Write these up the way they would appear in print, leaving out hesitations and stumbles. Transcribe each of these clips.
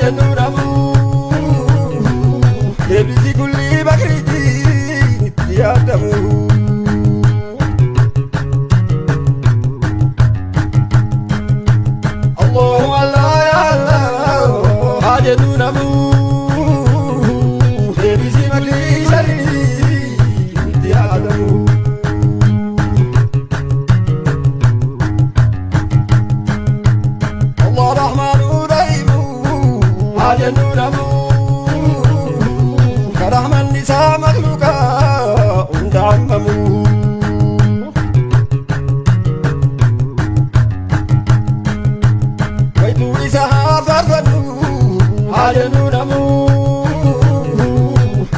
hajanuramu debisi kulli bakriti yadamu Allahu Allah ya Allah hajanuramu debisi kulli shari yadamu Allah rahmanu rahimu hajanuramu karahman nisa makhluka undamamu waitu isa farfanu hajanuramu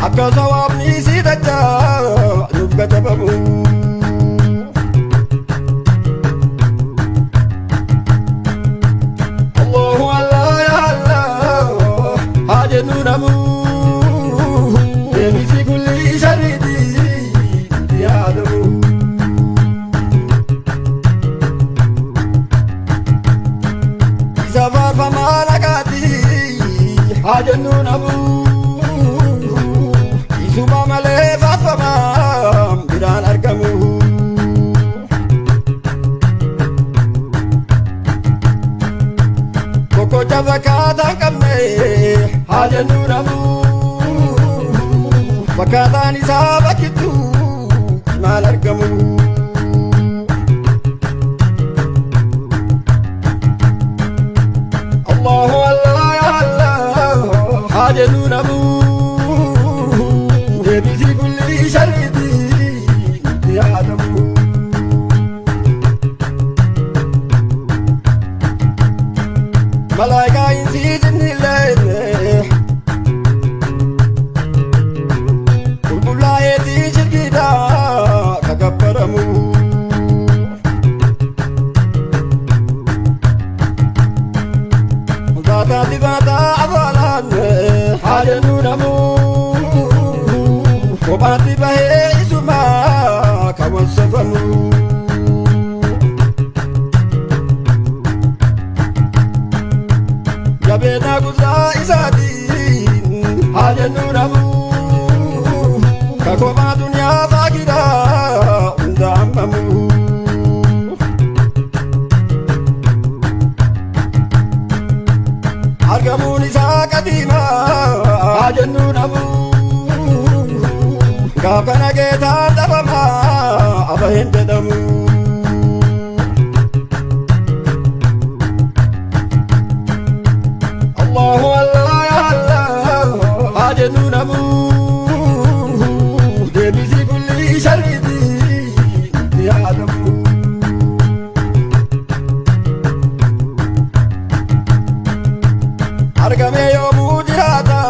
akka sawabni sidacha nubgatabamu Allahu Allah ya Allah hajanuramu debisi kulli sharidi yadamu Isafar famalakati hajanuramu Isuma male fafama biran argamu Koko jabakata kamne hajanuramu Fakatan isa bakitu mal argamu Allahu Allah ya Allah hajanuramu debisi kulli sharidi yadamu malaika insi jinni lele kullayeti shirkida kagabbaramu zata dibata afalan hajanuramu kopati bahe isuma kawasafamu Jabena guza isatin hajanuramu kakoma dunya fakira undamamu argamun isa kadima hajanuramu kakana geta dabama abahendedamu Allahu Allah ya Allah hajanuramu debisi kulli sharidi yadamu argame yomu jirata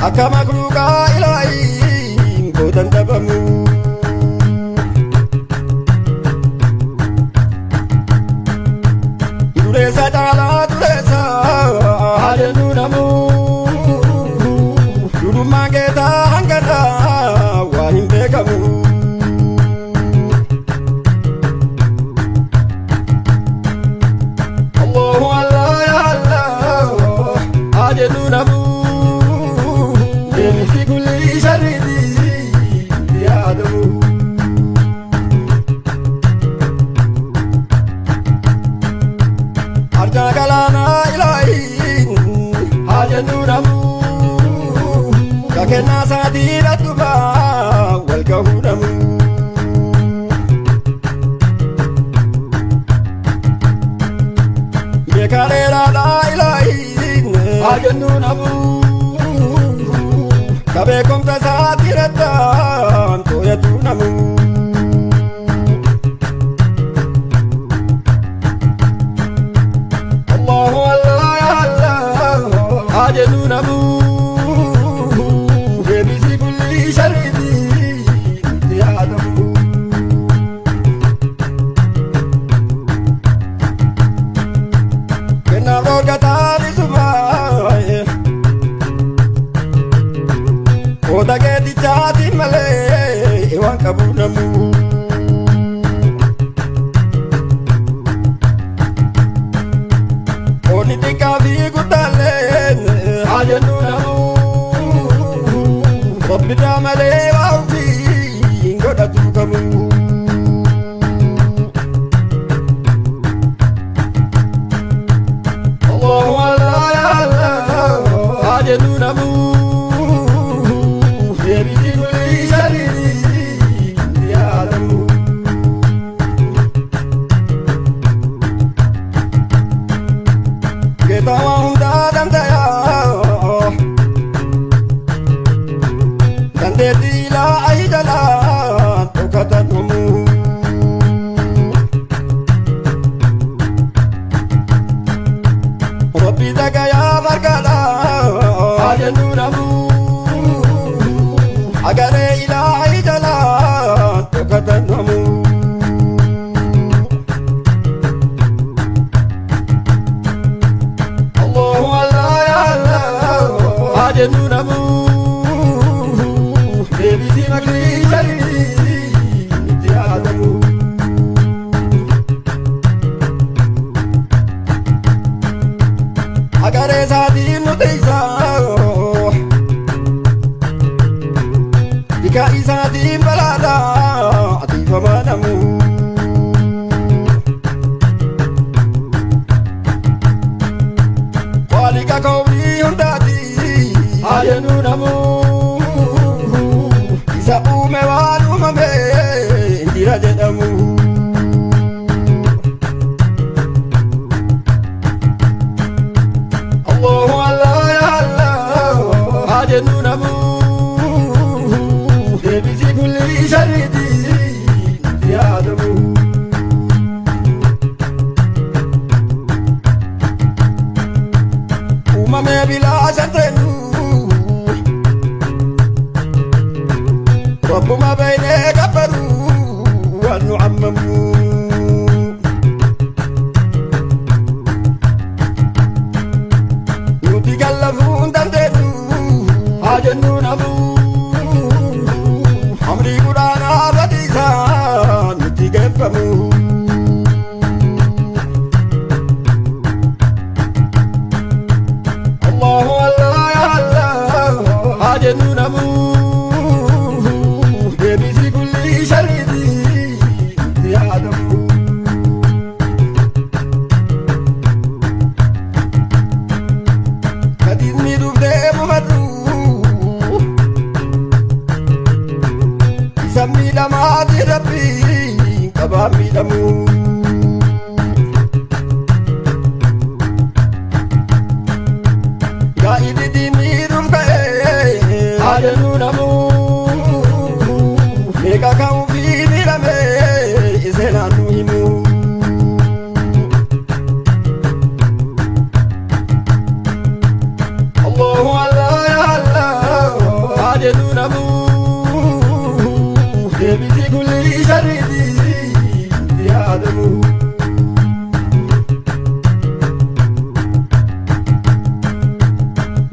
akka makluqa ilahi godan dabamu duresa cala duresa hajanuramu duruma geta hangana wahin bekamu Allahu Allah ya Allah hajanuramu debisi kulli sharidi yadamu arja kalana ilahi hajanuramu kakena sadira tuba wal kahuramu yekalera la ilahi hajanuramu kabe komta sadirata toyatunamu Allahu Allah ya Allah hajanuramu debisi kulli sharidi yadamu kena rogatari sumai oda geti chati male iwan kabunam yaadamu. Nuti gallafuun dandeenyu haa jennu namu. Amrii guddaanaa badiisaa nuti geeffamu. Allahu Allah ya Allah haa jennu namu. Deebisii kulli shariitii nuti yaadamu. Kadinni dhuftee mumadhu isan miidhamaati rabbii qabaan miidhamu. Gaa'idi diinniidhuuf ka'ee haa jennu namu. Meeqa ka'uu fi miidhamee iseenaan nu himu. Allahu Allah ya Allah haa jennu namu. Deebisii kulli shariitii nuti yaadamu.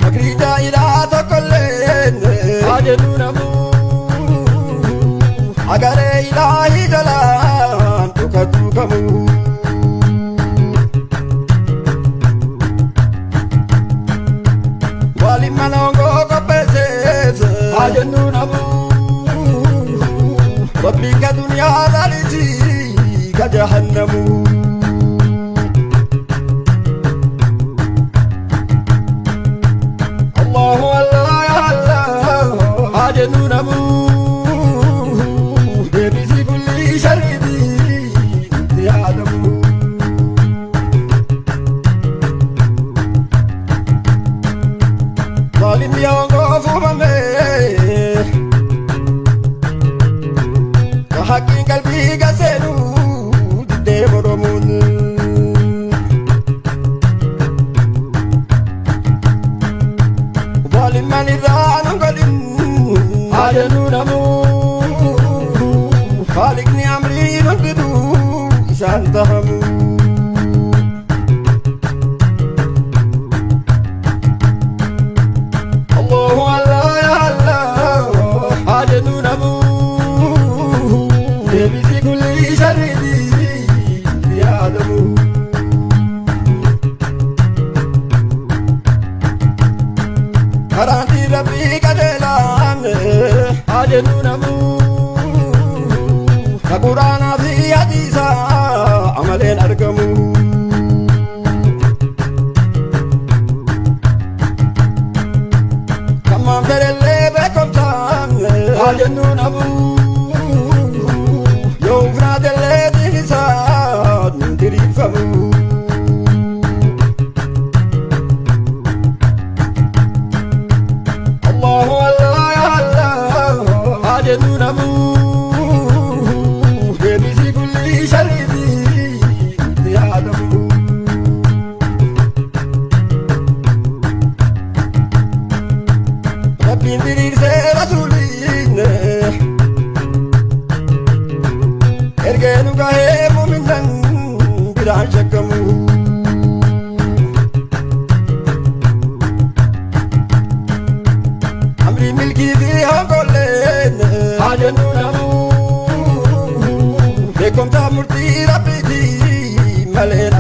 Makrii jaa'ilaa tokkolleen haa jennu namu. Agaree ilaahii jalaan dhukatu kamu. Waliin mana ongoo qopheessees haa jennu namu. Rabbiin ka duniyaa dhalitii ka jahannamu. Allahu Allah ya Allah haa jennu namu. Deebisii kulli shariitii nuti yaadamu. Waliin biyya ongoo fuumamee hakkiin qalbii gaseenu diddee mormuun. Waliin manirraa nu godhin haa jennu namu. Faaliqni amrii nu fidu isaan tahamu. Allahu Allah ya Allah haa jennu namu. Deebisii kulli shariitii nuti yaadamu. Karaan rabbii qajeelaan haa jennu namu. Ka quraanaa fi hadiisaa amaleen argamu. Kammaan fedhellee beekomsaan haa jennu namu. Yoofnaatillee diinisaa nun diriirfamu. Allahu Allah ya Allah haa jennu namu. Deebisii kulli shariitii nuti yaadamu. Rabbiin diriirsee rasuuliin ergeenu gahee muuminnan biraan shakkamu. Amrii milkii fi honkolleen haa jennu namu. Beekumsa murtii rabbiitii malee